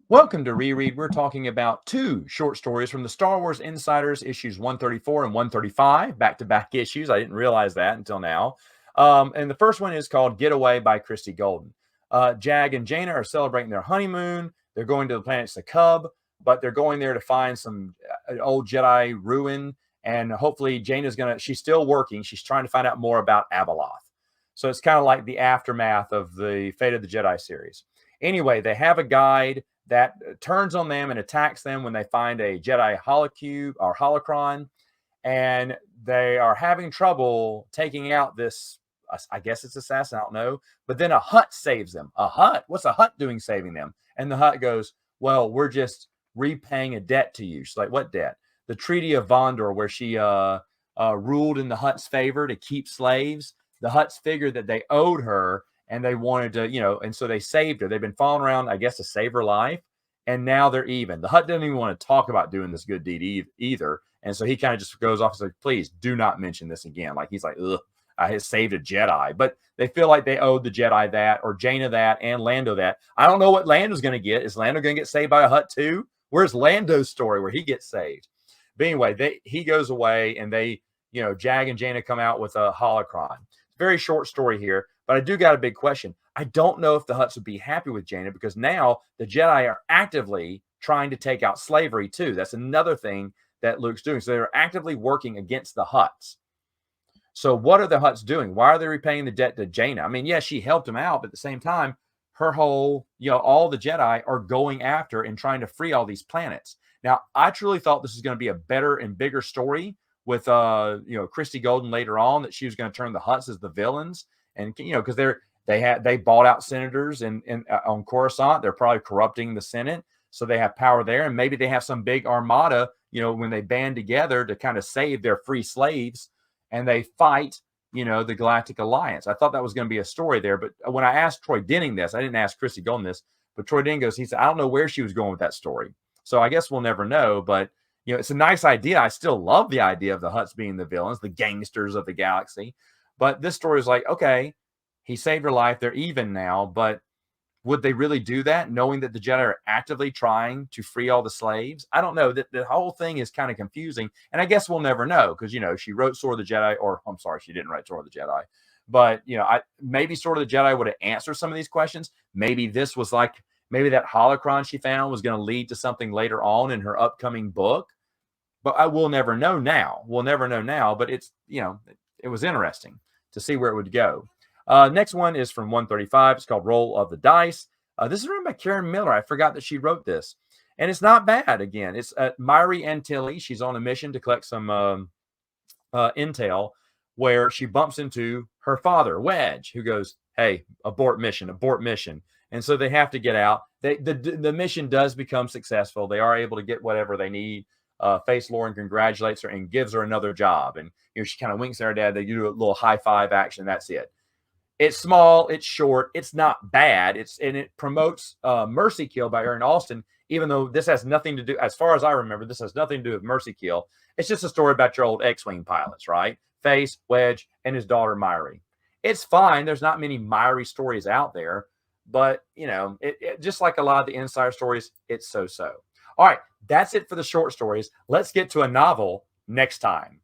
Welcome to Reread. We're talking about two short stories from the Star Wars Insiders, issues 134 and 135, back-to-back issues. I didn't realize that until now. And the first one is called Getaway by Christy Golden. Jag and Jaina are celebrating their honeymoon. They're going to the planet Sakub, but they're going there to find some old Jedi ruin. And hopefully she's still working. She's trying to find out more about Abeloth. So it's kind of like the aftermath of the Fate of the Jedi series. Anyway, they have a guide that turns on them and attacks them when they find a Jedi holocube or holocron, and they are having trouble taking out this, I guess it's assassin, I don't know, but then a Hutt saves them. A Hutt? What's a Hutt doing saving them? And the Hutt goes, well, we're just repaying a debt to you. She's like, what debt? The Treaty of Vondor, where she ruled in the Hutt's favor to keep slaves. The Hutts figured that they owed her, and they wanted to, and so they saved her. They've been following around, I guess, to save her life, and now they're even. The Hutt doesn't even want to talk about doing this good deed either, and so he kind of just goes off and says, please do not mention this again. Like, he's like, ugh, I have saved a Jedi. But they feel like they owed the Jedi that, or Jaina that, and Lando that. I don't know what Lando's going to get. Is Lando going to get saved by a Hutt too? Where's Lando's story where he gets saved? But anyway, he goes away, and they, Jag and Jaina come out with a holocron. Very short story here. But I do got a big question. I don't know if the Hutts would be happy with Jaina, because now the Jedi are actively trying to take out slavery too. That's another thing that Luke's doing. So they're actively working against the Hutts. So what are the Hutts doing? Why are they repaying the debt to Jaina? I mean, yes, she helped him out, but at the same time, her whole, all the Jedi are going after and trying to free all these planets. Now, I truly thought this was going to be a better and bigger story with, Christy Golden later on, that she was going to turn the Hutts as the villains. And because they bought out senators on Coruscant, they're probably corrupting the Senate, so they have power there, and maybe they have some big armada, when they band together to kind of save their free slaves, and they fight, the Galactic Alliance. I thought that was going to be a story there, but when I asked Troy Denning this, I didn't ask Christy Golden this, but Troy Denning he said, I don't know where she was going with that story, so I guess we'll never know. But it's a nice idea. I still love the idea of the Hutts being the villains, the gangsters of the galaxy. But this story is like, okay, he saved her life. They're even now. But would they really do that, knowing that the Jedi are actively trying to free all the slaves? I don't know. The whole thing is kind of confusing. And I guess we'll never know, because, she wrote Sword of the Jedi, or I'm sorry, she didn't write Sword of the Jedi. But, maybe Sword of the Jedi would have answered some of these questions. Maybe this was maybe that holocron she found was going to lead to something later on in her upcoming book. But I will never know now. We'll never know now. But it's, it was interesting to see where it would go. Next one is from 135. It's called Roll of the Dice. This is written by Karen Miller. I forgot that she wrote this. And it's not bad, again. It's Myri Antilles. She's on a mission to collect some intel, where she bumps into her father, Wedge, who goes, hey, abort mission. And so they have to get out. The mission does become successful. They are able to get whatever they need. Face Lauren congratulates her and gives her another job. And she kind of winks at her dad. They do a little high five action. That's it. It's small, it's short, it's not bad. It promotes Mercy Kill by Aaron Alston, even though this has nothing to do, as far as I remember, this has nothing to do with Mercy Kill. It's just a story about your old X-Wing pilots, right? Face, Wedge, and his daughter Myri. It's fine. There's not many Myri stories out there, but it just like a lot of the Insider stories, it's so-so. All right, that's it for the short stories. Let's get to a novel next time.